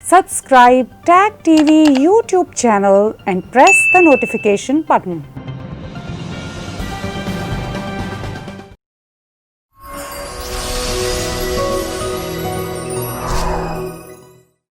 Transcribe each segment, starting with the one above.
Subscribe Tag TV YouTube channel and press the notification button.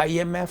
IMF,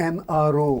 NRO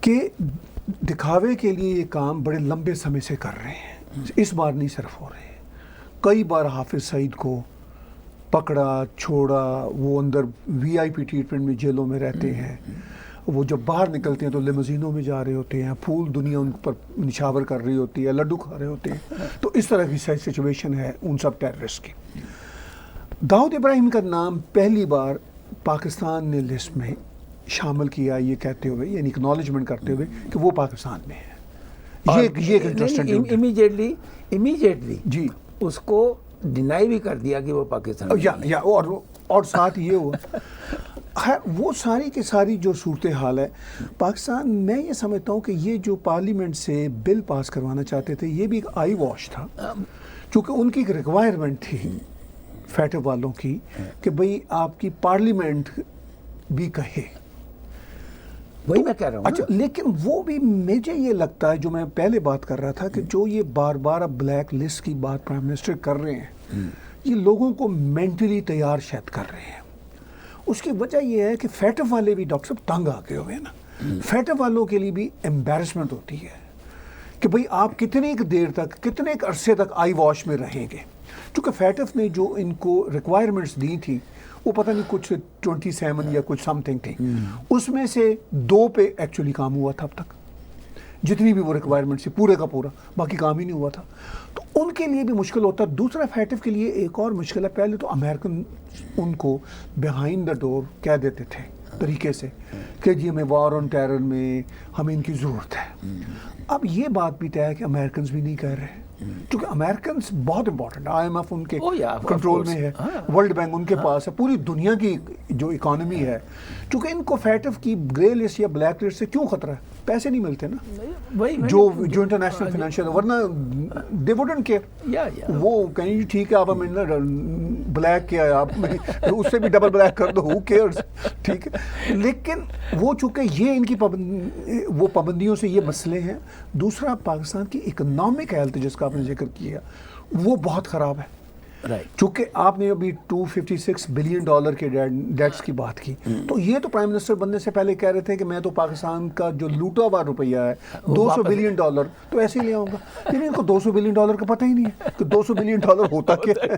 کہ دکھاوے کے لیے یہ کام بڑے لمبے سمے سے کر رہے ہیں، اس بار نہیں صرف ہو رہے ہیں. کئی بار حافظ سعید کو پکڑا چھوڑا، وہ اندر وی آئی پی ٹریٹمنٹ میں جیلوں میں رہتے ہیں، وہ جب باہر نکلتے ہیں تو لیموزینوں میں جا رہے ہوتے ہیں، پھول دنیا ان پر نشاور کر رہی ہوتی ہے، لڈو کھا رہے ہوتے ہیں. تو اس طرح کی سچویشن ہے ان سب ٹیررسٹ کی. داؤد ابراہیم کا نام پہلی بار پاکستان نے لسٹ میں شامل کیا، یہ کہتے ہوئے یعنی اکنالجمنٹ کرتے ہوئے کہ وہ پاکستان میں ہے. یہ ایک انٹرسٹنگ امیجیٹلی جی اس کو ڈینائی بھی کر دیا کہ وہ پاکستان یا اور ساتھ یہ ہوا وہ ساری کی ساری جو صورتحال ہے پاکستان. میں یہ سمجھتا ہوں کہ یہ جو پارلیمنٹ سے بل پاس کروانا چاہتے تھے یہ بھی ایک آئی واش تھا، چونکہ ان کی ایک ریکوائرمنٹ تھی فیٹو والوں کی کہ بھئی آپ کی پارلیمنٹ بھی کہے. وہی میں کہہ رہا ہوں. اچھا، لیکن وہ بھی مجھے یہ لگتا ہے جو میں پہلے بات کر رہا تھا کہ جو یہ بار بار اب بلیک لسٹ کی بات پرائم منسٹر کر رہے ہیں یہ لوگوں کو مینٹلی تیار شاید کر رہے ہیں. اس کی وجہ یہ ہے کہ فیٹو والے بھی ڈاکٹر صاحب تنگ آ گئے ہوئے ہیں نا. فیٹو والوں کے لیے بھی امبیرسمنٹ ہوتی ہے کہ بھئی آپ کتنے دیر تک کتنے عرصے تک آئی واش میں رہیں گے. چونکہ فیٹف نے جو ان کو ریکوائرمنٹس دی تھی وہ پتہ نہیں کچھ 27 یا کچھ سم تھنگ تھی، اس میں سے 2 پہ ایکچولی کام ہوا تھا اب تک، جتنی بھی وہ ریکوائرمنٹ سے پورے کا پورا باقی کام ہی نہیں ہوا تھا. تو ان کے لیے بھی مشکل ہوتا. دوسرا فیٹف کے لیے ایک اور مشکل ہے، پہلے تو امریکن ان کو بیہائنڈ دا ڈور کہہ دیتے تھے طریقے سے کہ جی ہمیں وار آن ٹیرر میں ہمیں ان کی ضرورت ہے. اب یہ بات بھی طے ہے کہ امریکنز بھی نہیں کہہ رہے، کیونکہ امریکنز بہت امپورٹنٹ، آئی ایم ایف ان کے کنٹرول میں ہے، ورلڈ بینک ان کے پاس ہے، پوری دنیا کی جو اکانومی ہے. چونکہ ان کو فیٹف کی گرے لسٹ یا بلیک لسٹ سے کیوں خطرہ ہے؟ پیسے نہیں ملتے نا جو انٹرنیشنل فائنینشیل، ورنہ دے ووڈنٹ کیئر. وہ کہیں جی ٹھیک ہے آپ ہمیں بلیک کیا ہے، آپ اس سے بھی ڈبل بلیک کر دو، ہو کیئرز، ٹھیک ہے. لیکن وہ چونکہ یہ ان کی وہ پابندیوں سے یہ مسئلے ہیں. دوسرا پاکستان کی اکنامک ہیلتھ جس کا آپ نے ذکر کیا وہ بہت خراب ہے. چونکہ آپ نے ابھی $256 بلین کے ڈیٹس کی بات کی، تو یہ تو پرائم منسٹر بننے سے پہلے کہہ رہے تھے کہ میں تو پاکستان کا جو لوٹا ہوا روپیہ ہے $200 بلین تو ایسے ہی لے آؤں گا. لیکن ان کو $200 بلین کا پتہ ہی نہیں ہے کہ $200 بلین ہوتا کیا ہے.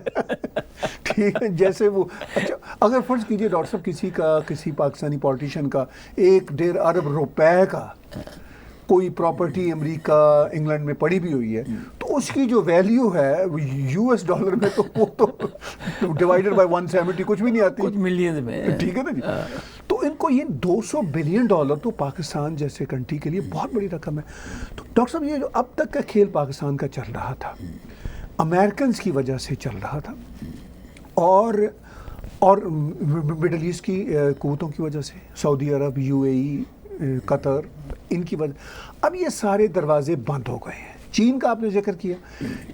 ٹھیک ہے، جیسے وہ اچھا اگر فرض کیجئے ڈاکٹر صاحب کسی پاکستانی پولیٹیشین کا 1.5 ارب روپے کا کوئی پراپرٹی امریکہ انگلینڈ میں پڑی بھی ہوئی ہے تو اس کی جو ویلیو ہے US ڈالر میں تو وہ تو ڈیوائیڈڈ بائی 170 کچھ بھی نہیں آتی، کچھ ملین میں. ٹھیک ہے نا جی. تو ان کو یہ $200 بلین تو پاکستان جیسے کنٹری کے لیے بہت بڑی رقم ہے. تو ڈاکٹر صاحب یہ جو اب تک کا کھیل پاکستان کا چل رہا تھا امریکنز کی وجہ سے چل رہا تھا اور مڈل ایسٹ کی قوتوں کی وجہ سے، سعودی عرب، UAE، قطر، ان کی وجہ اب یہ سارے دروازے بند ہو گئے ہیں. چین کا آپ نے ذکر کیا،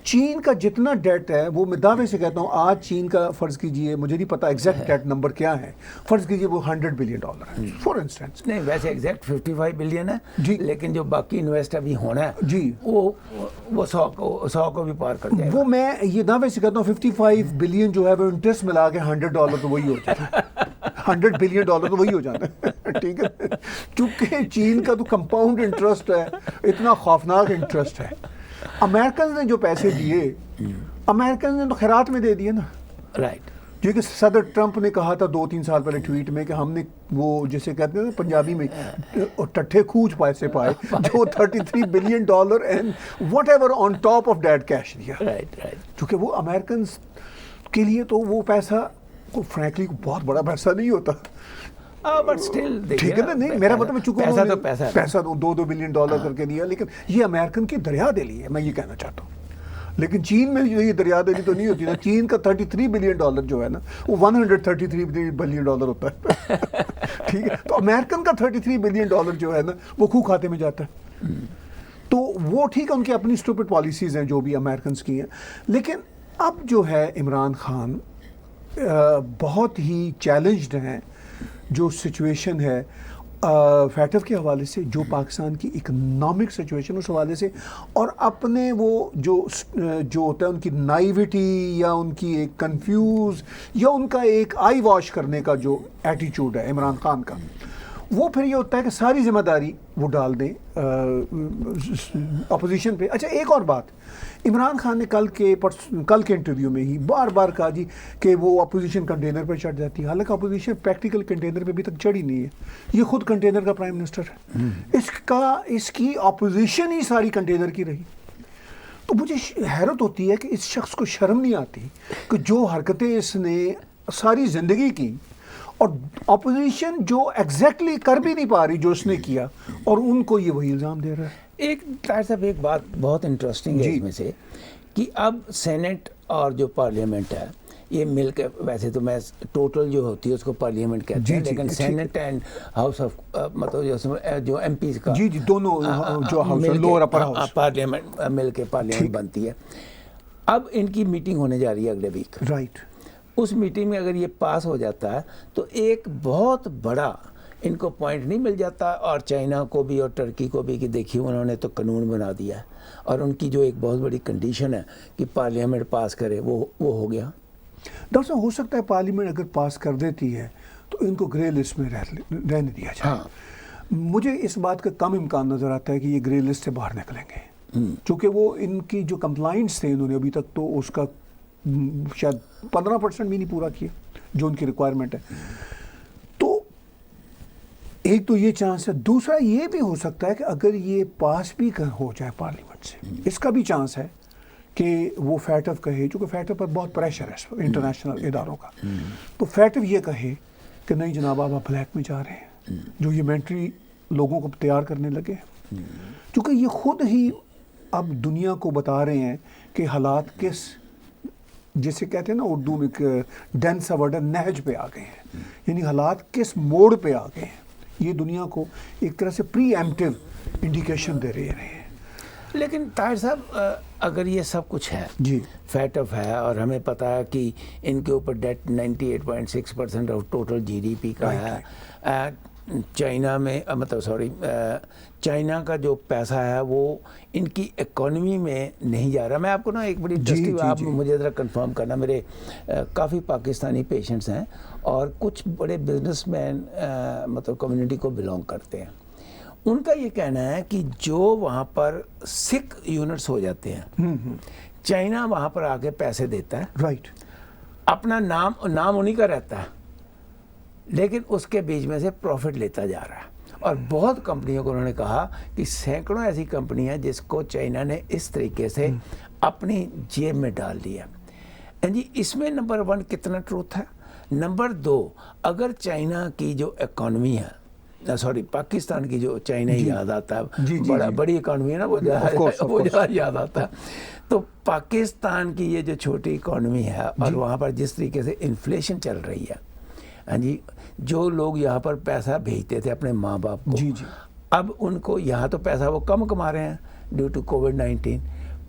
چین کا جتنا ڈیٹ ہے وہ میں دعوے سے کہتا ہوں آج چین کا فرض کیجئے، مجھے نہیں پتا ایگزیکٹ ڈیٹ نمبر کیا ہے، فرض کیجئے وہ $100 بلین ہے فار انسٹنس. نہیں ویسے ایگزیکٹ 55 بلین ہے جی، لیکن جو باقی انویسٹ ابھی ہونا ہے جی وہ 100 کو بھی پار کر جائے گا. وہ میں یہ دعوے سے کہتا ہوں 55 بلین جو ہے وہ انٹرسٹ ملا کے $100 تو وہی ہو جاتا ہے. $100 بلین تو وہی ہو جاتا ہے. ٹھیک ہے، چونکہ چین کا تو کمپاؤنڈ انٹرسٹ ہے، اتنا خوفناک انٹرسٹ ہے. امریکنز نے جو پیسے دیے امریکنز نے تو خیرات میں دے دیے نا. رائٹ. جو کہ صدر ٹرمپ نے کہا تھا 2-3 سال پہلے ٹویٹ میں کہ ہم نے وہ جسے کہتے ہیں پنجابی میں ٹٹھے کھوج پیسے پائے جو $33 billion and what ever on top of that cash دیا. چونکہ وہ امریکنز کے لیے تو وہ پیسہ فرینکلی بہت بڑا پیسہ نہیں ہوتا. بٹ اسٹل ٹھیک ہے نا، نہیں میرا مطلب چونکہ پیسہ $2 بلین کر کے دیا، لیکن یہ امریکن کی دریا دلی ہے، میں یہ کہنا چاہتا ہوں. لیکن چین میں یہ دریا دلی تو نہیں ہوتی نا. چین کا $33 بلین جو ہے نا وہ $133 بلین ہوتا ہے. ٹھیک ہے، تو امریکن کا $33 بلین جو ہے نا وہ خو کھاتے میں جاتا ہے. تو وہ ٹھیک ہے ان کی اپنی اسٹوپڈ پالیسیز ہیں جو بھی امریکنز کی ہیں. لیکن اب جو ہے عمران خان بہت ہی چیلنجڈ ہیں. جو سچویشن ہے فیٹف کے حوالے سے، جو پاکستان کی اکنامک سچویشن اس حوالے سے، اور اپنے وہ جو ہوتا ہے ان کی نائیوٹی یا ان کی ایک کنفیوز یا ان کا ایک آئی واش کرنے کا جو ایٹیچیوڈ ہے عمران خان کا، وہ پھر یہ ہوتا ہے کہ ساری ذمہ داری وہ ڈال دیں اپوزیشن پہ. اچھا ایک اور بات, عمران خان نے کل کے انٹرویو میں ہی بار بار کہا جی کہ وہ اپوزیشن کنٹینر پہ چڑھ جاتی ہے, حالانکہ اپوزیشن پریکٹیکل کنٹینر پہ ابھی تک چڑھی نہیں ہے, یہ خود کنٹینر کا پرائم منسٹر ہے, اس کی اپوزیشن ہی ساری کنٹینر کی رہی. تو مجھے حیرت ہوتی ہے کہ اس شخص کو شرم نہیں آتی کہ جو حرکتیں اس نے ساری زندگی کی اور اپوزیشن جو ایگزیکٹلی کر بھی نہیں پا رہی جو اس نے کیا, اور ان کو یہ وہی الزام دے رہا ہے. ایک طاہر صاحب ایک بات بہت انٹرسٹنگ ہے اس میں سے کہ اب سینٹ اور جو پارلیمنٹ ہے یہ مل کے, ویسے تو میں ٹوٹل جو ہوتی ہے اس کو پارلیمنٹ کہتے ہیں, لیکن سینٹ اینڈ ہاؤس آف مطلب جو ایم پیز کا دونوں جو لوور اپر ہاؤس پارلیمنٹ مل کے پارلیمنٹ بنتی ہے. اب ان کی میٹنگ ہونے جا رہی ہے اگلے ویک. رائٹ. اس میٹنگ میں اگر یہ پاس ہو جاتا ہے تو ایک بہت بڑا ان کو پوائنٹ نہیں مل جاتا, اور چائنا کو بھی اور ٹرکی کو بھی, کہ دیکھیے انہوں نے تو قانون بنا دیا ہے, اور ان کی جو ایک بہت بڑی کنڈیشن ہے کہ پارلیمنٹ پاس کرے وہ ہو گیا. ڈاکٹر صاحب ہو سکتا ہے پارلیمنٹ اگر پاس کر دیتی ہے تو ان کو گرے لسٹ میں رہنے دیا جائے. مجھے اس بات کا کم امکان نظر آتا ہے کہ یہ گرے لسٹ سے باہر نکلیں گے, چونکہ وہ ان کی جو کمپلائنٹس تھے انہوں نے ابھی تک تو اس کا شاید 15% بھی نہیں پورا کیا جو ان کی ریکوائرمنٹ ہے. تو ایک تو یہ چانس ہے, دوسرا یہ بھی ہو سکتا ہے کہ اگر یہ پاس بھی ہو جائے پارلیمنٹ سے, اس کا بھی چانس ہے کہ وہ فیٹف کہے, چونکہ فیٹف پر بہت پریشر ہے انٹرنیشنل اداروں کا, تو فیٹف یہ کہے کہ نہیں جناب آپ بلیک میں جا رہے ہیں, جو یہ ملٹری لوگوں کو تیار کرنے لگے ہیں, چونکہ یہ خود ہی اب دنیا کو بتا رہے ہیں کہ حالات کس, جسے کہتے ہیں نا اردو میں ڈینس ورڈ نہج پہ آ گئے ہیں, یعنی حالات کس موڑ پہ آ گئے ہیں, یہ دنیا کو ایک طرح سے پری ایمپٹیو انڈیکیشن دے رہے ہیں. لیکن طاہر صاحب اگر یہ سب کچھ ہے, جی فیٹف ہے, اور ہمیں پتہ ہے کہ ان کے اوپر debt 98.6% of total G D P کا ہے, چائنا میں مطلب چائنا کا جو پیسہ ہے وہ ان کی اکانومی میں نہیں جا رہا. میں آپ کو نا ایک بڑی انٹرسٹنگ, آپ مجھے ذرا کنفرم کرنا, میرے کافی پاکستانی پیشنٹس ہیں اور کچھ بڑے بزنس مین مطلب کمیونٹی کو بلانگ کرتے ہیں. ان کا یہ کہنا ہے کہ جو وہاں پر سکھ یونٹس ہو جاتے ہیں, چائنا وہاں پر آ کے پیسے دیتا ہے, رائٹ, اپنا نام انہی کا رہتا ہے, لیکن اس کے بیچ میں سے پروفٹ لیتا جا رہا ہے. اور بہت کمپنیوں کو انہوں نے کہا کہ سینکڑوں ایسی کمپنی ہیں جس کو چائنا نے اس طریقے سے اپنی جیب میں ڈال دیا. جی اس میں نمبر 1 کتنا ٹروتھ ہے, نمبر 2 اگر چائنا کی جو اکانومی ہے, پاکستان کی جو چائنا ہی یاد آتا ہے, بڑی اکانومی ہے نا, وہ زیادہ یاد آتا ہے. تو پاکستان کی یہ جو چھوٹی اکانومی ہے اور وہاں پر جس طریقے سے انفلیشن چل رہی ہے, ہاں جی, جو لوگ یہاں پر پیسہ بھیجتے تھے اپنے ماں باپ کو, اب ان کو یہاں تو پیسہ وہ کم کما رہے ہیں ڈیو ٹو کووڈ-19,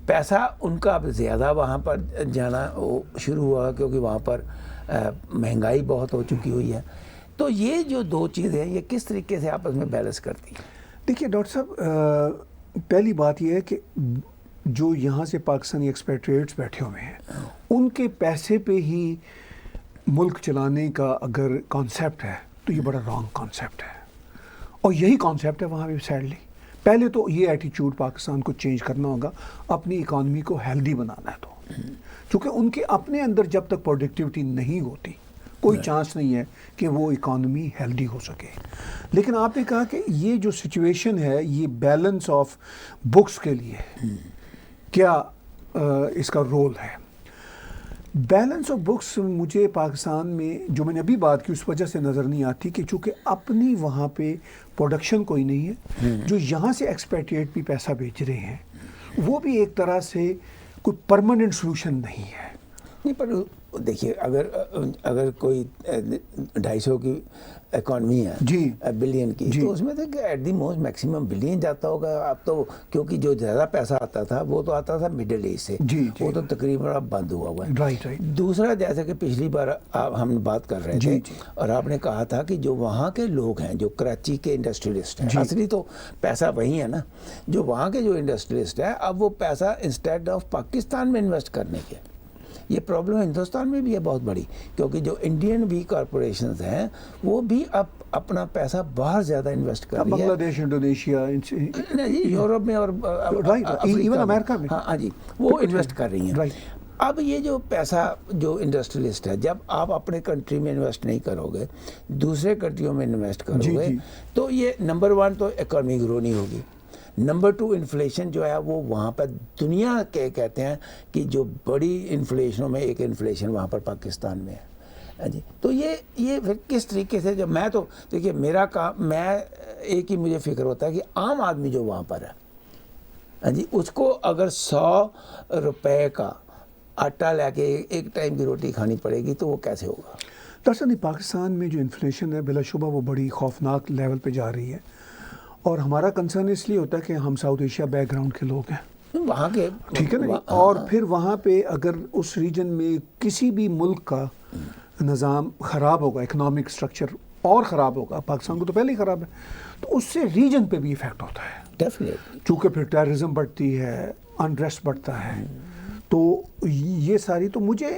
پیسہ ان کا اب زیادہ وہاں پر جانا شروع ہوا کیونکہ وہاں پر مہنگائی بہت ہو چکی ہوئی ہے. تو یہ جو 2 چیزیں یہ کس طریقے سے آپس میں بیلنس کرتی ہیں؟ دیکھیے ڈاکٹر صاحب, پہلی بات یہ ہے کہ جو یہاں سے پاکستانی ایکسپیٹریٹس بیٹھے ہوئے ہیں, ان کے پیسے پہ ہی ملک چلانے کا اگر کانسیپٹ ہے تو یہ بڑا رانگ کانسیپٹ ہے, اور یہی کانسیپٹ ہے وہاں پہ سیڈلی. پہلے تو یہ ایٹیچیوڈ پاکستان کو چینج کرنا ہوگا, اپنی اکانومی کو ہیلدی بنانا ہے, تو چونکہ ان کے اپنے اندر جب تک پروڈکٹیوٹی نہیں ہوتی کوئی چانس نہیں ہے کہ وہ اکانومی ہیلدی ہو سکے. لیکن آپ نے کہا کہ یہ جو سچویشن ہے یہ بیلنس آف بکس کے لیے کیا اس کا رول ہے. بیلنس آف بکس مجھے پاکستان میں جو میں نے ابھی بات کی اس وجہ سے نظر نہیں آتی کہ چونکہ اپنی وہاں پہ پروڈکشن کوئی نہیں ہے, جو یہاں سے ایکسپیٹریٹ بھی پیسہ بیچ رہے ہیں وہ بھی ایک طرح سے کوئی پرماننٹ سلوشن نہیں ہے. نہیں, پر دیکھیے اگر کوئی 250 کی اکانومی ہے بلین کی, تو اس میں تو at the most maximum billion جاتا ہوگا. اب تو کیونکہ جو زیادہ پیسہ آتا تھا وہ تو آتا تھا مڈل ایسٹ سے, وہ تو تقریباً اب بند ہوا ہے. دوسرا, جیسا کہ پچھلی بار ہم بات کر رہے تھے اور آپ نے کہا تھا کہ جو وہاں کے لوگ ہیں جو کراچی کے انڈسٹریلسٹ ہیں, اصلی تو پیسہ وہی ہے نا, جو وہاں کے جو انڈسٹریلسٹ ہیں اب وہ پیسہ انسٹیڈ آف پاکستان میں انویسٹ کرنے کے یہ پرابلم ہندوستان میں بھی ہے بہت بڑی، کیونکہ جو انڈین بھی کارپوریشنز ہیں وہ بھی اب اپنا پیسہ باہر زیادہ انویسٹ کر رہی ہے، بنگلہ دیش، انڈونیشیا، یورپ میں اور ایون امریکہ میں، ہاں جی، وہ انویسٹ کر رہی ہیں۔ رائٹ۔ اب یہ جو پیسہ جو انڈسٹریلسٹ ہے، جب آپ اپنے کنٹری میں انویسٹ نہیں کرو گے، دوسرے کنٹریوں میں انویسٹ کرو جی گے، جی۔ تو یہ نمبر 1 تو اکانومی گرو نہیں ہوگی، نمبر 2 انفلیشن جو ہے وہ وہاں پر دنیا کے کہتے ہیں کہ جو بڑی انفلیشنوں میں ایک انفلیشن وہاں پر پاکستان میں ہے جی۔ تو یہ پھر کس طریقے سے، جب میں تو دیکھیے میرا کام، میں ایک ہی مجھے فکر ہوتا ہے کہ عام آدمی جو وہاں پر ہے جی، اس کو اگر 100 روپے کا آٹا لے کے ایک ٹائم کی روٹی کھانی پڑے گی تو وہ کیسے ہوگا؟ دراصل پاکستان میں جو انفلیشن ہے بلا شبہ وہ بڑی خوفناک لیول پہ جا رہی ہے، اور ہمارا کنسرن اس لیے ہوتا ہے کہ ہم ساؤتھ ایشیا بیک گراؤنڈ کے لوگ ہیں، وہاں کے، ٹھیک ہے نا، اور پھر وہاں پہ اگر اس ریجن میں کسی بھی ملک کا نظام خراب ہوگا، اکنامک سٹرکچر اور خراب ہوگا، پاکستان کو تو پہلے ہی خراب ہے، تو اس سے ریجن پہ بھی ایفیکٹ ہوتا ہے، ڈیفینیٹلی، چونکہ پھر ٹیررزم بڑھتی ہے، انریسٹ بڑھتا ہے، تو یہ ساری، تو مجھے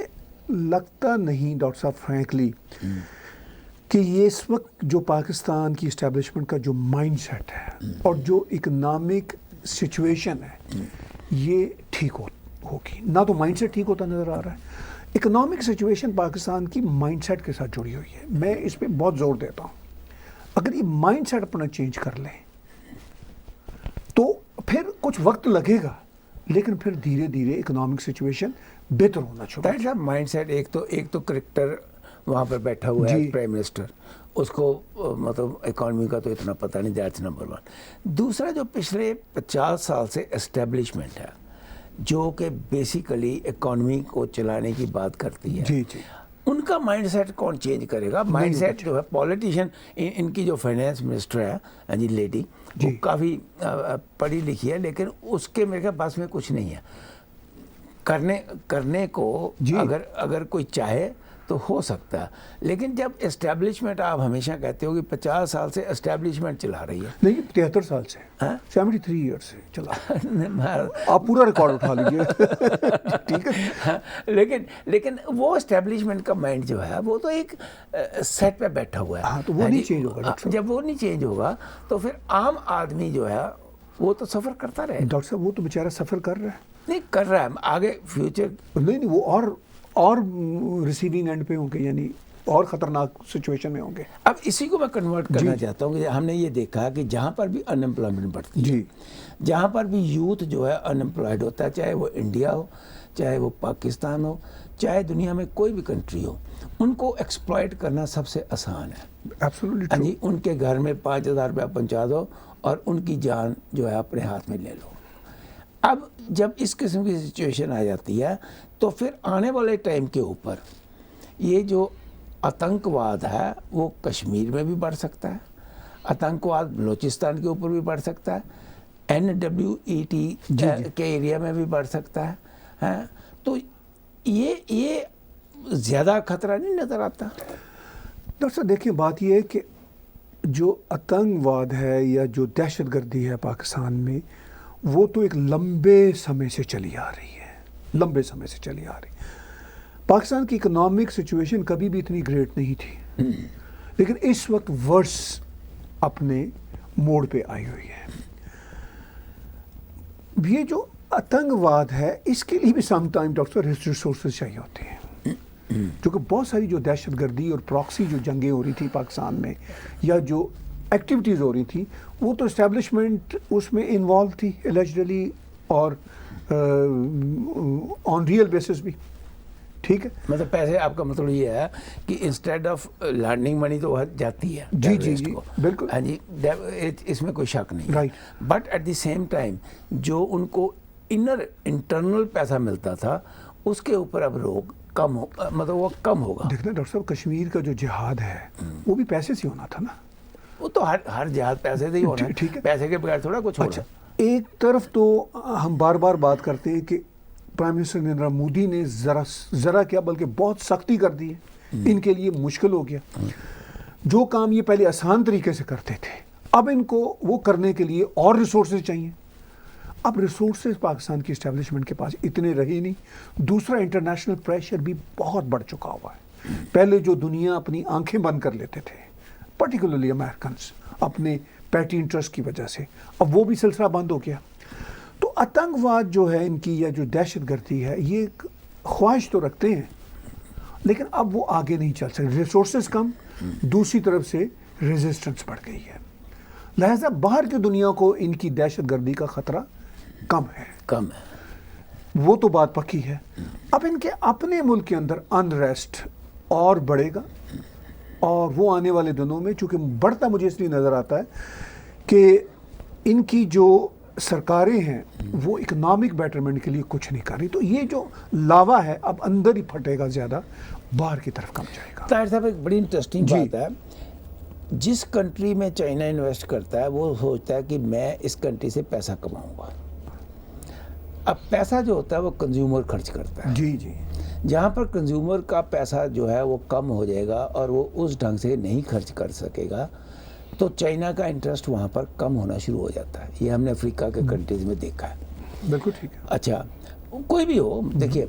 لگتا نہیں ڈاکٹر صاحب فرینکلی کہ یہ اس وقت جو پاکستان کی اسٹیبلشمنٹ کا جو مائنڈ سیٹ ہے اور جو اکنامک سچویشن ہے یہ ٹھیک ہوگی، نہ تو مائنڈ سیٹ ٹھیک ہوتا نظر آ رہا ہے، اکنامک سچویشن پاکستان کی مائنڈ سیٹ کے ساتھ جڑی ہوئی ہے، میں اس پہ بہت زور دیتا ہوں، اگر یہ مائنڈ سیٹ اپنا چینج کر لیں تو پھر کچھ وقت لگے گا، لیکن پھر دھیرے دھیرے اکنامک سچویشن بہتر ہونا شروع صاحب مائنڈ سیٹ، ایک تو کرکٹر وہاں پر بیٹھا ہوا ہے پرائم منسٹر، اس کو مطلب اکانومی کا تو اتنا پتہ نہیں، دیٹس نمبر 1۔ دوسرا جو پچھلے 50 سال سے اسٹیبلشمنٹ ہے جو کہ بیسیکلی اکانومی کو چلانے کی بات کرتی ہے، جی جی، ان کا مائنڈ سیٹ کون چینج کرے گا؟ مائنڈ سیٹ جو ہے پولیٹیشین، ان کی جو فائنینس منسٹر ہے جی لیڈی، وہ کافی پڑھی لکھی ہے، لیکن اس کے میرے خیال پاس میں کچھ نہیں ہے کرنے کو، اگر کوئی چاہے تو ہو سکتا ہے، لیکن جب اسٹیبلشمنٹ، آپ ہمیشہ کہتے ہو کہ 50 سال سے اسٹیبلشمنٹ چلا رہی ہے، نہیں 73 سال سے، 73 ایئر سے چلا، آپ پورا ریکارڈ اٹھا لیجیے، ٹھیک ہے، لیکن وہ اسٹیبلشمنٹ کا مائنڈ جو ہے وہ تو ایک سیٹ پہ بیٹھا ہوا ہے، تو وہ نہیں چینج ہوگا، جب وہ نہیں چینج ہوگا تو پھر عام آدمی جو ہے وہ تو سفر کرتا رہے۔ ڈاکٹر صاحب وہ تو بیچارہ سفر کر رہا ہے، نہیں کر رہا ہے، آگے فیوچر نہیں وہ اور ریسیونگ اینڈ پہ ہوں گے، یعنی اور خطرناک سچویشن میں ہوں گے۔ اب اسی کو میں کنورٹ کرنا چاہتا ہوں کہ ہم نے یہ دیکھا کہ جہاں پر بھی ان امپلائمنٹ بڑھتی ہے، جہاں پر بھی یوتھ جو ہے ان امپلائڈ ہوتا ہے، چاہے وہ انڈیا ہو، چاہے وہ پاکستان ہو، چاہے دنیا میں کوئی بھی کنٹری ہو، ان کو ایکسپلائٹ کرنا سب سے آسان ہے۔ ایبسولوٹلی جی، ان کے گھر میں 5000 روپیہ پہنچا دو اور ان کی جان جو ہے اپنے ہاتھ میں لے لو۔ اب جب اس قسم کی سچویشن آ جاتی ہے تو پھر آنے والے ٹائم کے اوپر یہ جو آتنکواد ہے وہ کشمیر میں بھی بڑھ سکتا ہے، آتنکواد بلوچستان کے اوپر بھی بڑھ سکتا ہے، NWET کے ایریا میں بھی بڑھ سکتا ہے، تو یہ زیادہ خطرہ نہیں نظر آتا؟ ڈاکٹر صاحب دیکھیں، بات یہ ہے کہ جو آتنکواد ہے یا جو دہشت گردی ہے پاکستان میں، وہ تو ایک لمبے سمے سے چلی آ رہی ہے، پاکستان کی اکنامک سچویشن کبھی بھی اتنی گریٹ نہیں تھی، لیکن اس وقت ورس اپنے موڑ پہ آئی ہوئی ہے۔ یہ جو آتنکواد ہے اس کے لیے بھی سم ٹائم ڈاکٹر ریسورسز چاہیے ہوتے ہیں، کیونکہ بہت ساری جو دہشت گردی اور پراکسی جو جنگیں ہو رہی تھی پاکستان میں یا جو ایکٹیویٹیز ہو رہی تھیں، وہ تو اسٹیبلشمنٹ اس میں انوالو تھی الیجڈلی اور آن ریئل بیسس بھی، ٹھیک ہے، مطلب پیسے، آپ کا مطلب یہ ہے کہ انسٹیڈ آف لینڈنگ منی تو جاتی ہے جی بالکل، ہاں جی، اس میں کوئی شک نہیں، right, but at the same time جو ان کو انٹرنل پیسہ ملتا تھا اس کے اوپر اب روک کم ہو، مطلب وہ کم ہوگا۔ دیکھنا ڈاکٹر صاحب، کشمیر کا جو جہاد ہے وہ بھی پیسے سے ہونا تھا نا، وہ تو ہر جہاد پیسے سے ہی ہونا ہے، پیسے کے بغیر تھوڑا کچھ ہونا۔ ایک طرف تو ہم بار بار بات کرتے ہیں کہ پرائم منسٹر نریندر مودی نے ذرا کیا بلکہ بہت سختی کر دی ہے، ان کے لیے مشکل ہو گیا، جو کام یہ پہلے آسان طریقے سے کرتے تھے اب ان کو وہ کرنے کے لیے اور ریسورسز چاہیے۔ اب ریسورسز پاکستان کی اسٹیبلشمنٹ کے پاس اتنے رہے نہیں. دوسرا انٹرنیشنل پریشر بھی بہت بڑھ چکا ہوا ہے. پہلے جو دنیا اپنی آنکھیں بند کر لیتے تھے پرٹیکولرلی امریکنس اپنے پیٹی انٹرسٹ کی وجہ سے, اب وہ بھی سلسلہ بند ہو گیا. تو آتنکواد جو ہے ان کی یا جو دہشت گردی ہے یہ خواہش تو رکھتے ہیں لیکن اب وہ آگے نہیں چل سکتے. ریسورسز کم, دوسری طرف سے ریزسٹنس بڑھ گئی ہے. لہذا باہر کی دنیا کو ان کی دہشت گردی کا خطرہ کم ہے. وہ تو بات پکی ہے. اب ان کے اپنے ملک کے اندر انریسٹ اور بڑھے گا, اور وہ آنے والے دنوں میں چونکہ بڑھتا مجھے اس لیے نظر آتا ہے کہ ان کی جو سرکاریں ہیں وہ اکنامک بیٹرمنٹ کے لیے کچھ نہیں کر رہی. تو یہ جو لاوا ہے اب اندر ہی پھٹے گا زیادہ, باہر کی طرف کم جائے گا. طاہر صاحب ایک بڑی انٹرسٹنگ بات ہے, جس کنٹری میں چائنا انویسٹ کرتا ہے وہ سوچتا ہے کہ میں اس کنٹری سے پیسہ کماؤں گا. اب پیسہ جو ہوتا ہے وہ کنزیومر خرچ کرتا ہے. جی جی. جہاں پر کنزیومر کا پیسہ جو ہے وہ کم ہو جائے گا اور وہ اس ڈھنگ سے نہیں خرچ کر سکے گا تو چائنا کا انٹرسٹ وہاں پر کم ہونا شروع ہو جاتا ہے. یہ ہم نے افریقہ کے کنٹریز میں دیکھا ہے. بالکل ٹھیک ہے. اچھا کوئی بھی ہو, دیکھیے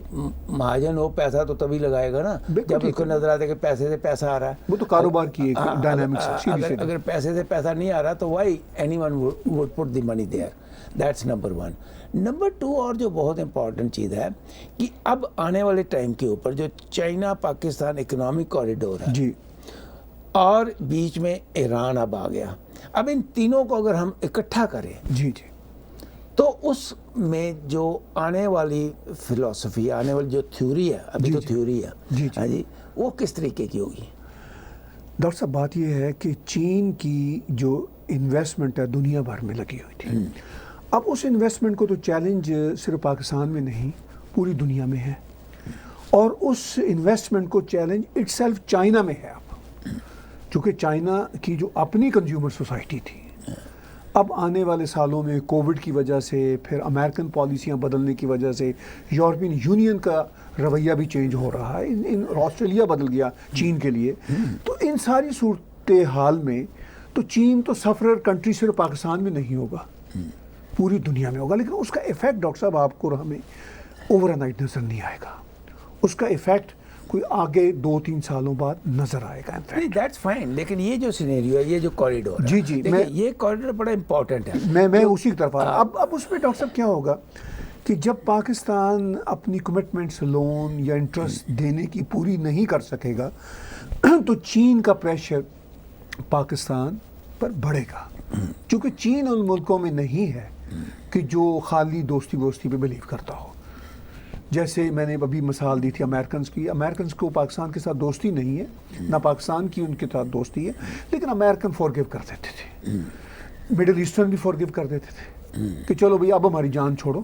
مہاجن ہو پیسہ تو تبھی لگائے گا نا جب اس کو نظر آتا ہے کہ پیسے سے پیسہ آ رہا ہے. وہ تو کاروبار کی ایک ڈائنامکس ہے. اگر پیسے سے پیسہ نہیں آ رہا تو why anyone would put the money there. That's number 1. Number 2 اور جو بہت امپورٹنٹ چیز ہے کہ اب آنے والے ٹائم کے اوپر جو چائنا پاکستان اکنامک کوریڈور ہے جی, اور بیچ میں ایران اب آ گیا, اب ان تینوں کو اگر ہم اکٹھا کریں جی جی, تو اس میں جو آنے والی فلسفی, آنے والی جو تھیوری ہے, ابھی تو تھیوری ہے ہاں جی, وہ کس طریقے کی ہوگی؟ ڈاکٹر صاحب بات یہ ہے کہ چین کی جو انویسٹمنٹ ہے دنیا بھر میں لگی ہوئی تھی. اب اس انویسٹمنٹ کو تو چیلنج صرف پاکستان میں نہیں پوری دنیا میں ہے, اور اس انویسٹمنٹ کو چیلنج اٹ سیلف چائنا میں ہے. اب چونکہ چائنا کی جو اپنی کنزیومر سوسائٹی تھی, اب آنے والے سالوں میں کووڈ کی وجہ سے, پھر امریکن پالیسیاں بدلنے کی وجہ سے, یورپین یونین کا رویہ بھی چینج ہو رہا ہے, آسٹریلیا بدل گیا چین کے لیے. تو ان ساری صورتحال میں تو چین تو سفرر کنٹری صرف پاکستان میں نہیں ہوگا, پوری دنیا میں ہوگا. لیکن اس کا ایفیکٹ ڈاکٹر صاحب آپ کو ہمیں اوور نائٹ نظر نہیں آئے گا. اس کا ایفیکٹ کوئی آگے 2-3 سالوں بعد نظر آئے گا. That's fine. لیکن یہ جو سینیریو ہے, یہ جو کوریڈور ہے, جی جی, یہ کوریڈور بڑا امپورٹنٹ ہے. میں اسی کی طرف آ رہا ہوں. اب اس میں ڈاکٹر صاحب کیا ہوگا کہ جب پاکستان اپنی کمٹمنٹس لون یا انٹرسٹ دینے کی پوری نہیں کر سکے گا تو چین کا پریشر پاکستان پر بڑھے گا. چونکہ چین ان ملکوں میں نہیں ہے کہ جو خالی دوستی پہ بلیو کرتا ہو. جیسے میں نے ابھی مثال دی تھی امریکنز کی. امریکنز کو پاکستان کے ساتھ دوستی نہیں ہے, نہ پاکستان کی ان کے ساتھ دوستی ہے, لیکن امریکن فورگیو کر دیتے تھے. مڈل ایسٹرن بھی فورگیو کر دیتے تھے کہ چلو بھئی اب ہماری جان چھوڑو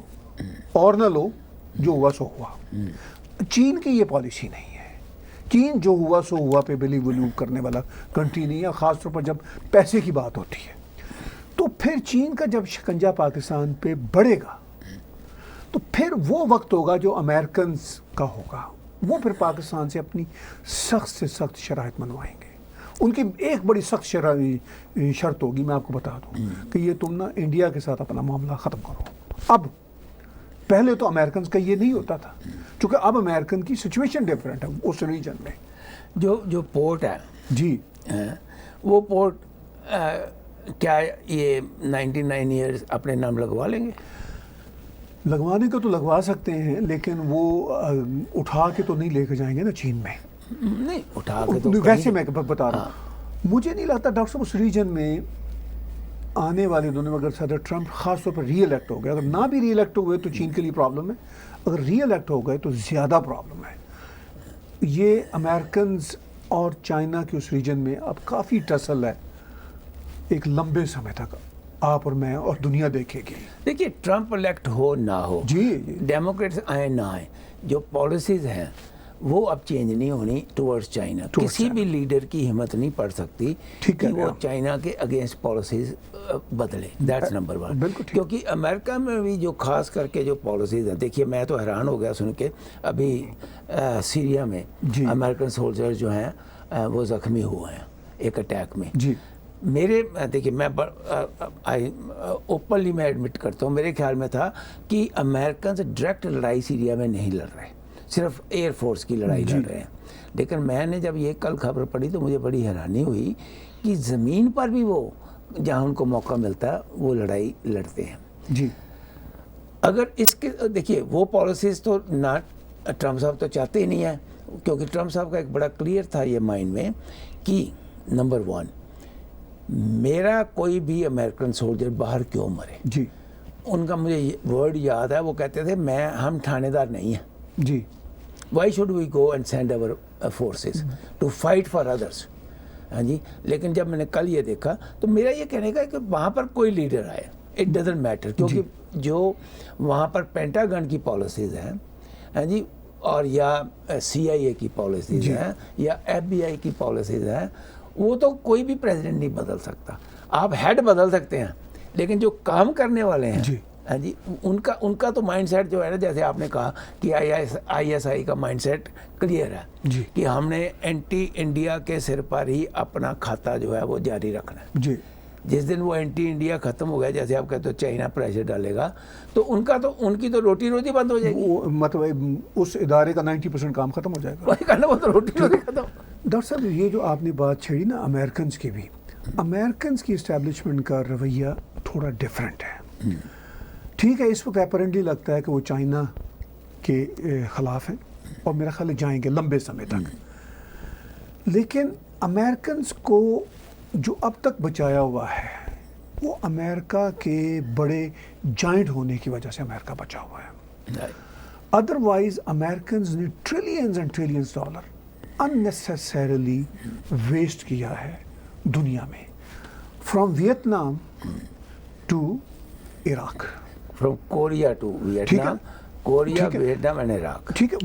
اور نہ لو, جو ہوا سو ہوا. چین کی یہ پالیسی نہیں ہے. چین جو ہوا سو ہوا پہ بلیو کرنے والا کنٹری نہیں ہے, خاص طور پر جب پیسے کی بات ہوتی ہے. تو پھر چین کا جب شکنجہ پاکستان پہ بڑھے گا تو پھر وہ وقت ہوگا جو امریکنز کا ہوگا. وہ پھر پاکستان سے اپنی سخت سے سخت شرائط منوائیں گے. ان کی ایک بڑی سخت شرط ہوگی, میں آپ کو بتا دوں, کہ یہ تم نا انڈیا کے ساتھ اپنا معاملہ ختم کرو. اب پہلے تو امریکنز کا یہ نہیں ہوتا تھا, چونکہ اب امریکن کی سچویشن ڈیفرنٹ ہے اس ریجن میں. جو پورٹ ہے جی, وہ پورٹ کیا یہ 99 ایئرز اپنے نام لگوا لیں گے؟ لگوانے کو تو لگوا سکتے ہیں, لیکن وہ اٹھا کے تو نہیں لے کے جائیں گے نا چین میں. نہیں اٹھا کے تو ویسے میں بتا رہا ہوں, مجھے نہیں لگتا ڈاکٹر صاحب اس ریجن میں آنے والے دنوں میں اگر صدر ٹرمپ خاص طور پر ری الیکٹ ہو گئے, اگر نہ بھی ری الیکٹ ہوئے تو چین کے لیے پرابلم ہے, اگر ری الیکٹ ہو گئے تو زیادہ پرابلم ہے. یہ امریکنز اور چائنا کے اس ریجن میں اب کافی ٹسل ہے ایک لمبے سمے تک, آپ اور میں اور دنیا دیکھے گی. دیکھیے ٹرمپ الیکٹ ہو نہ ہو, جی, ڈیموکریٹس آئیں نہ آئیں, جو پالیسیز ہیں وہ اب چینج نہیں ہونی ٹورڈز چائنا. کسی بھی لیڈر کی ہمت نہیں پڑ سکتی کہ وہ چائنا کے اگینسٹ پالیسیز بدلے. That's number 1. کیونکہ امریکہ میں بھی جو خاص کر کے جو پالیسیز ہیں, دیکھیے میں تو حیران ہو گیا سن کے, ابھی سیریا میں امریکن سولجر جو ہیں وہ زخمی ہوئے ہیں ایک اٹیک میں. میرے دیکھیے میں اوپنلی میں ایڈمٹ کرتا ہوں، میرے خیال میں تھا کہ امریکنز ڈائریکٹ لڑائی سیریا میں نہیں لڑ رہے، صرف ایئر فورس کی لڑائی لڑ رہے ہیں. لیکن میں نے جب یہ کل خبر پڑھی تو مجھے بڑی حیرانی ہوئی کہ زمین پر بھی وہ جہاں ان کو موقع ملتا ہے وہ لڑائی لڑتے ہیں. جی اگر اس کے دیکھیے وہ پالیسیز تو نہ ٹرمپ صاحب تو چاہتے ہی نہیں ہیں، کیونکہ ٹرمپ صاحب کا ایک بڑا کلیئر تھا یہ مائنڈ میں کہ نمبر 1 میرا کوئی بھی امریکن سولجر باہر کیوں مرے. جی ان کا مجھے ورڈ یاد ہے، وہ کہتے تھے ہم تھانے دار نہیں ہیں. جی why should we go and send our forces to fight for others. ہاں جی، لیکن جب میں نے کل یہ دیکھا تو میرا یہ کہنے کا کہ وہاں پر کوئی لیڈر آئے اٹ ڈزنٹ میٹر، کیونکہ جو وہاں پر پینٹاگن کی پالیسیز ہیں، ہاں جی، اور یا CIA کی پالیسیز ہیں یا FBI کی پالیسیز ہیں، وہ تو کوئی بھی پریزیڈنٹ نہیں بدل سکتا. آپ ہیڈ بدل سکتے ہیں لیکن جو کام کرنے والے ہیں، ہاں جی، ان کا تو مائنڈ سیٹ جو ہے نا، جیسے آپ نے کہا کہ ISI کا مائنڈ سیٹ کلیئر ہے کہ ہم نے اینٹی انڈیا کے سر پر ہی اپنا کھاتا جو ہے وہ جاری رکھنا ہے. جی جس دن وہ اینٹی انڈیا ختم ہو گیا، جیسے آپ کہتے ہو چائنا پریشر ڈالے گا، تو ان کی تو روٹی بند ہو جائے گی. مطلب اس ادارے کا 90% کام ختم ہو جائے گا. وہی کہنا، وہ تو روٹی ختم. ڈاکٹر صاحب یہ جو آپ نے بات چھیڑی نا امریکنز کی بھی، امریکنز کی اسٹیبلشمنٹ کا رویہ تھوڑا ڈفرینٹ ہے. ٹھیک ہے، اس وقت اپیرنٹلی لگتا ہے کہ وہ چائنا کے خلاف ہیں اور میرا خیال ہے جائیں گے لمبے سمے تک، لیکن امریکنز کو جو اب تک بچایا ہوا ہے وہ امریکہ کے بڑے جائنٹ ہونے کی وجہ سے امریکہ بچا ہوا ہے. ادروائز امریکنز نے trillions and trillions dollar unnecessarily waste کیا ہے دنیا میں، from Vietnam to Iraq, from Korea to Vietnam, Korea, Vietnam and Iraq. ٹھیک ہے،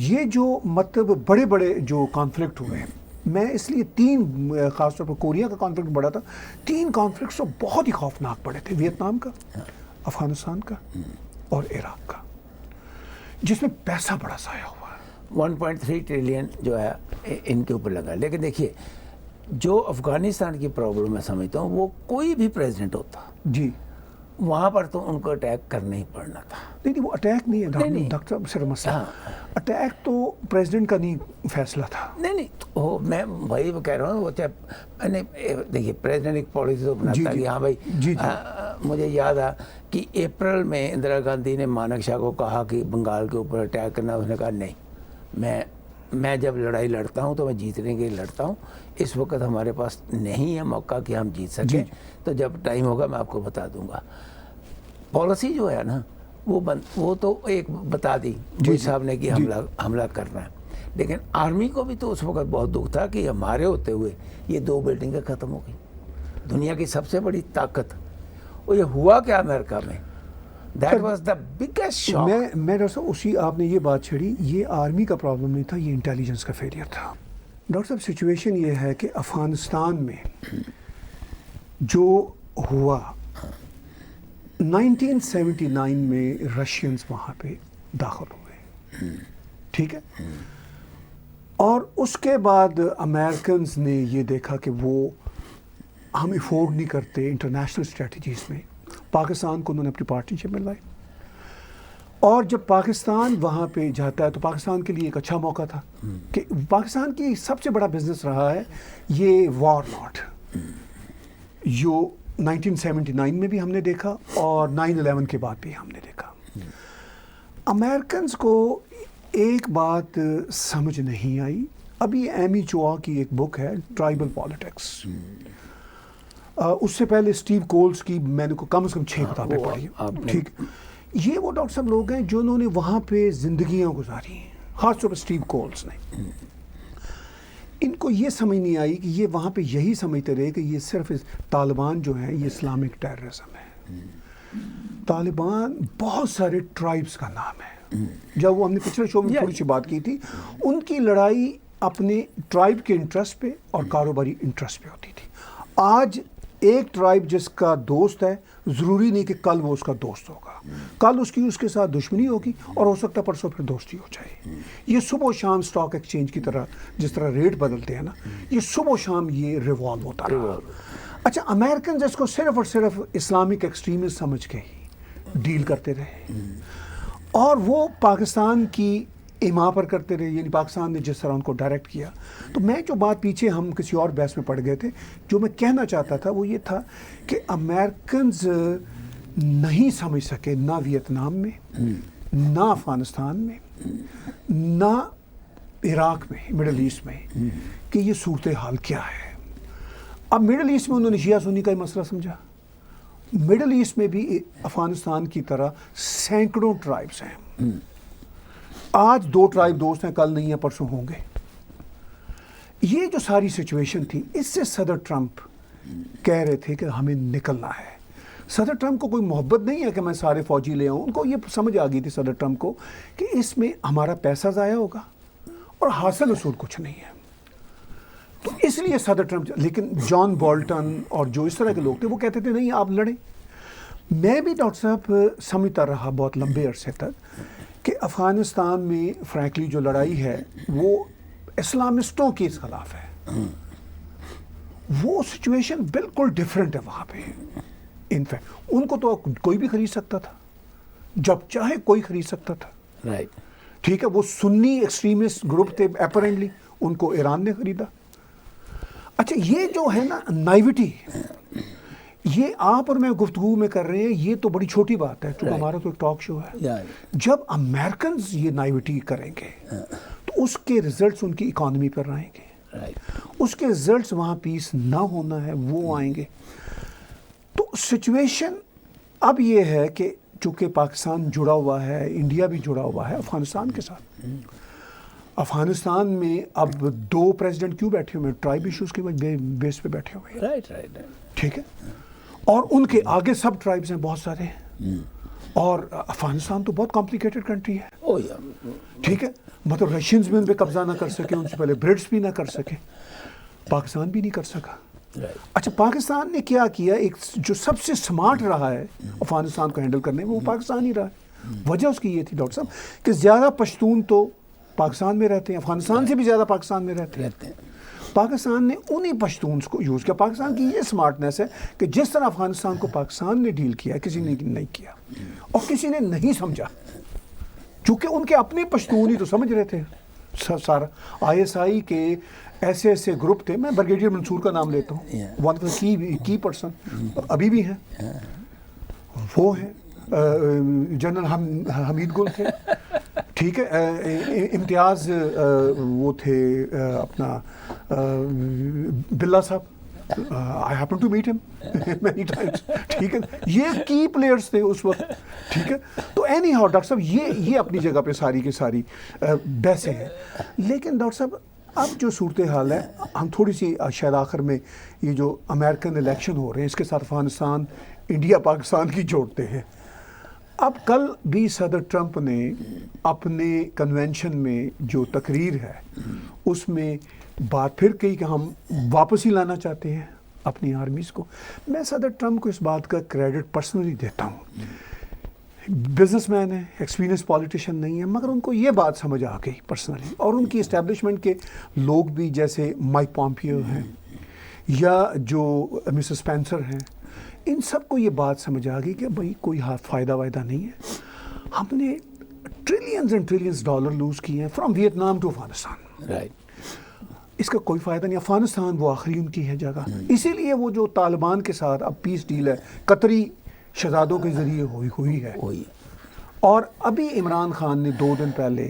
یہ جو مطلب بڑے بڑے جو کانفلکٹ ہوئے ہیں، میں اس لیے 3 خاص طور پر کوریا کا کانفلکٹ بڑا تھا، 3 کانفلکٹس تو بہت ہی خوفناک پڑے تھے، ویتنام کا، افغانستان کا اور عراق کا، جس میں پیسہ بڑا ضائع ہوا. 1.3 ٹریلین جو ہے ان کے اوپر لگا. لیکن دیکھیے جو افغانستان کی پرابلم میں سمجھتا ہوں، وہ کوئی بھی پریزیڈنٹ ہوتا جی وہاں پر تو ان کو اٹیک کرنا ہی پڑنا تھا. نہیں وہ اٹیک نہیں ہے ڈاکٹر صاحب، صرف مسئلہ اٹیک تو پریزیڈنٹ کا نہیں فیصلہ تھا. نہیں میں وہی کہہ رہا ہوں، وہ دیکھیے پریزیڈنٹ ایک پالیسی تو بناتا ہے کہ ہاں بھائی، مجھے یاد آ کہ اپریل میں اندرا گاندھی نے مانک شاہ کو کہا کہ بنگال کے اوپر اٹیک کرنا، اس نے کہا نہیں، میں جب لڑائی لڑتا ہوں تو میں جیتنے کے لیے لڑتا ہوں، اس وقت ہمارے پاس نہیں ہے موقع کہ ہم جیت سکیں، تو جب ٹائم ہوگا میں آپ کو بتا دوں گا. پالیسی جو ہے نا وہ تو ایک بتا دی بش صاحب نے کہ حملہ کرنا ہے، لیکن آرمی کو بھی تو اس وقت بہت دکھ تھا کہ ہمارے ہوتے ہوئے یہ 2 بلڈنگیں ختم ہو گئی، دنیا کی سب سے بڑی طاقت. وہ یہ ہوا کیا امریکہ میں، That was the biggest shock. میں ڈاکٹر صاحب اسی آپ نے یہ بات چھڑی، یہ آرمی کا پرابلم نہیں تھا، یہ انٹیلیجنس کا فیلئر تھا. ڈاکٹر صاحب سچویشن یہ ہے کہ افغانستان میں جو ہوا 1979 میں رشینز وہاں پہ داخل ہوئے، ٹھیک ہے، اور اس کے بعد امریکنز نے یہ دیکھا کہ وہ ہم افورڈ نہیں کرتے انٹرنیشنل اسٹریٹجیز میں، پاکستان کو انہوں نے اپنی پارٹنرشپ میں لائی، اور جب پاکستان وہاں پہ جاتا ہے تو پاکستان کے لیے ایک اچھا موقع تھا کہ پاکستان کی سب سے بڑا بزنس رہا ہے یہ وار لاٹ، جو 1979 میں بھی ہم نے دیکھا اور 9/11 کے بعد بھی ہم نے دیکھا. امریکنز کو ایک بات سمجھ نہیں آئی. ابھی ایمی چوا کی ایک بک ہے ٹرائبل پالیٹکس، اس سے پہلے اسٹیو کولز کی میں نے کم از کم 6 کتابیں پڑھی. ٹھیک، یہ وہ ڈاکٹر صاحب لوگ ہیں جنہوں نے وہاں پہ زندگیاں گزاری ہیں، خاص طور پر اسٹیو کولز نے. ان کو یہ سمجھ نہیں آئی کہ یہ وہاں پہ یہی سمجھتے رہے کہ یہ صرف طالبان جو ہیں یہ اسلامک ٹیررزم ہے. طالبان بہت سارے ٹرائبس کا نام ہے. جب وہ ہم نے پچھلے شو میں تھوڑی سی بات کی تھی، ان کی لڑائی اپنے ٹرائب کے انٹرسٹ پہ اور کاروباری انٹرسٹ پہ ہوتی تھی. آج ایک ٹرائب جس کا دوست ہے ضروری نہیں کہ کل وہ اس کا دوست ہوگا، کل اس کے ساتھ دشمنی ہوگی اور ہو سکتا ہے پرسوں پھر دوستی ہو جائے. یہ صبح و شام سٹاک ایکسچینج کی طرح جس طرح ریٹ بدلتے ہیں نا، یہ صبح و شام یہ ریوالو ہوتا رہا. اچھا امریکنز اس کو صرف اور صرف اسلامک ایکسٹریمسٹ سمجھ کے ہی ڈیل کرتے رہے اور وہ پاکستان کی ایما پر کرتے رہے، یعنی پاکستان نے جس طرح ان کو ڈائریکٹ کیا. تو میں جو بات پیچھے ہم کسی اور بحث میں پڑ گئے تھے، جو میں کہنا چاہتا تھا وہ یہ تھا کہ امریکنز نہیں سمجھ سکے نہ ویتنام میں، نہ افغانستان میں، نہ عراق میں، مڈل ایسٹ میں، کہ یہ صورتحال کیا ہے. اب مڈل ایسٹ میں انہوں نے شیعہ سنی کا ہی مسئلہ سمجھا. مڈل ایسٹ میں بھی افغانستان کی طرح سینکڑوں ٹرائبس ہیں. آج 2 ٹرائب دوست ہیں، کل نہیں ہیں، پرسوں ہوں گے. یہ جو ساری سچویشن تھی، اس سے صدر ٹرمپ کہہ رہے تھے کہ ہمیں نکلنا ہے. صدر ٹرمپ کو کوئی محبت نہیں ہے کہ میں سارے فوجی لے آؤں. ان کو یہ سمجھ آ گئی تھی صدر ٹرمپ کو کہ اس میں ہمارا پیسہ ضائع ہوگا اور حاصل اصول کچھ نہیں ہے. تو اس لیے صدر ٹرمپ، لیکن جان بولٹن اور جو اس طرح کے لوگ تھے وہ کہتے تھے نہیں آپ لڑیں. میں بھی ڈاکٹر صاحب سمجھتا رہا بہت لمبے عرصے تک کہ افغانستان میں فرینکلی جو لڑائی ہے وہ اسلامسٹوں کے خلاف ہے. وہ سچویشن بالکل ڈیفرنٹ ہے وہاں پہ. انفیکٹ ان کو تو کوئی بھی خرید سکتا تھا، جب چاہے کوئی خرید سکتا تھا. رائٹ. ٹھیک ہے، وہ سنی ایکسٹریمسٹ گروپ تھے اپیرنٹلی، ان کو ایران نے خریدا. اچھا یہ جو ہے نا نائیوٹی، یہ آپ اور میں گفتگو میں کر رہے ہیں، یہ تو بڑی چھوٹی بات ہے کیونکہ ہمارا تو ایک ٹاک شو ہے. جب امریکنز یہ نائیوٹی کریں گے تو اس کے ریزلٹس ان کی اکانومی پر آئیں گے. اس کے ریزلٹس وہاں پیس نہ ہونا ہے وہ آئیں گے. تو سچویشن اب یہ ہے کہ چونکہ پاکستان جڑا ہوا ہے، انڈیا بھی جڑا ہوا ہے افغانستان کے ساتھ. افغانستان میں اب 2 پریزیڈنٹ کیوں بیٹھے ہوئے ہیں؟ ٹرائب ایشوز کے بیس پہ بیٹھے ہوئے ہیں. رائٹ. ٹھیک ہے، اور ان کے آگے سب ٹرائبز ہیں، بہت سارے ہیں. اور افغانستان تو بہت کمپلیکیٹڈ کنٹری ہے. ٹھیک ہے، مطلب رشینز بھی ان پہ قبضہ نہ کر سکے، ان سے پہلے برٹس بھی نہ کر سکے، پاکستان بھی نہیں کر سکا. اچھا پاکستان نے کیا کیا؟ ایک جو سب سے سمارٹ رہا ہے افغانستان کو ہینڈل کرنے میں وہ پاکستان ہی رہا ہے. وجہ اس کی یہ تھی ڈاکٹر صاحب کہ زیادہ پشتون تو پاکستان میں رہتے ہیں، افغانستان سے بھی زیادہ پاکستان میں رہتے ہیں. پاکستان نے انہی پشتونز کو یوز کیا. پاکستان کی یہ سمارٹنیس ہے کہ جس طرح افغانستان کو پاکستان نے ڈیل کیا کسی نے نہیں کیا، اور کسی نے نہیں سمجھا، چونکہ ان کے اپنے پشتون ہی تو سمجھ رہے تھے. سارا ISI کے ایسے گروپ تھے، میں بریگیڈیئر منصور کا نام لیتا ہوں، ون آف کی پرسن ابھی بھی ہیں، وہ ہیں جنرل حمید گل تھے. ٹھیک ہے، امتیاز وہ تھے اپنا بلا صاحب، آئی ہیپن ٹو میٹ ہم مینی ٹائمس. ٹھیک ہے، یہ کی پلیئرس تھے اس وقت. ٹھیک ہے، تو اینی ہاؤ ڈاکٹر صاحب یہ اپنی جگہ پہ ساری کی ساری بحثیں ہیں. لیکن ڈاکٹر صاحب اب جو صورتحال ہے، ہم تھوڑی سی شاید آخر میں یہ جو امریکن الیکشن ہو رہے ہیں اس کے ساتھ افغانستان انڈیا پاکستان کی جوڑتے ہیں. اب کل بھی صدر ٹرمپ نے اپنے کنونشن میں جو تقریر ہے اس میں بات پھر کہی کہ ہم واپس ہی لانا چاہتے ہیں اپنی آرمیز کو. میں صدر ٹرمپ کو اس بات کا کریڈٹ پرسنلی دیتا ہوں. بزنس مین ہے، ایکسپیرینس پالیٹیشین نہیں ہے، مگر ان کو یہ بات سمجھ آ گئی پرسنلی، اور ان کی اسٹیبلشمنٹ کے لوگ بھی جیسے مائک پومپیو ہیں یا جو مسز اسپینسر ہیں، ان سب کو یہ بات سمجھ آ گئی کہ بھائی کوئی فائدہ وائدہ نہیں ہے. ہم نے trillions and trillions dollar lose کیے ہیں فرام ویتنام ٹو افغانستان. اس کا کوئی فائدہ نہیں. افغانستان وہ آخری ان کی ہے جگہ. اسی لیے وہ جو طالبان کے ساتھ اب پیس ڈیل ہے قطری شہزادوں کے ذریعے ہوئی ہے. اور ابھی عمران خان نے 2 دن پہلے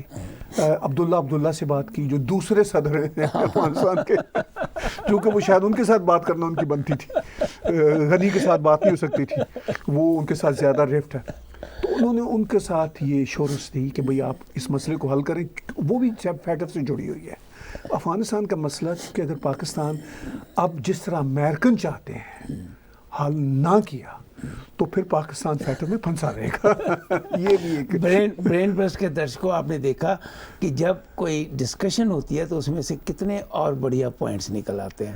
عبداللہ سے بات کی جو دوسرے صدر ہیں افغانستان کے، کیونکہ وہ شاید ان کے ساتھ بات کرنا ان کی بنتی تھی، غنی کے ساتھ بات نہیں ہو سکتی تھی، وہ ان کے ساتھ زیادہ ریفٹ ہے. تو انہوں نے ان کے ساتھ یہ شورش دی کہ بھئی آپ اس مسئلے کو حل کریں. وہ بھی فیٹر سے جڑی ہوئی ہے. افغانستان کا مسئلہ کہ اگر پاکستان اب جس طرح امریکن چاہتے ہیں حل نہ کیا تو پھر پاکستان فیٹر میں پھنسا رہے گا. یہ بھی ایک برین پریس کے درشکوں آپ نے دیکھا کہ جب کوئی ڈسکشن ہوتی ہے تو اس میں سے کتنے اور بڑھیا پوائنٹس نکل آتے ہیں.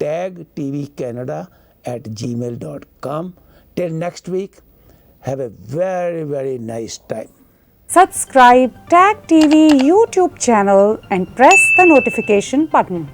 tagtvcanada@gmail.com। Till next week, have a very, very nice time. Subscribe Tag TV YouTube channel and press the notification button.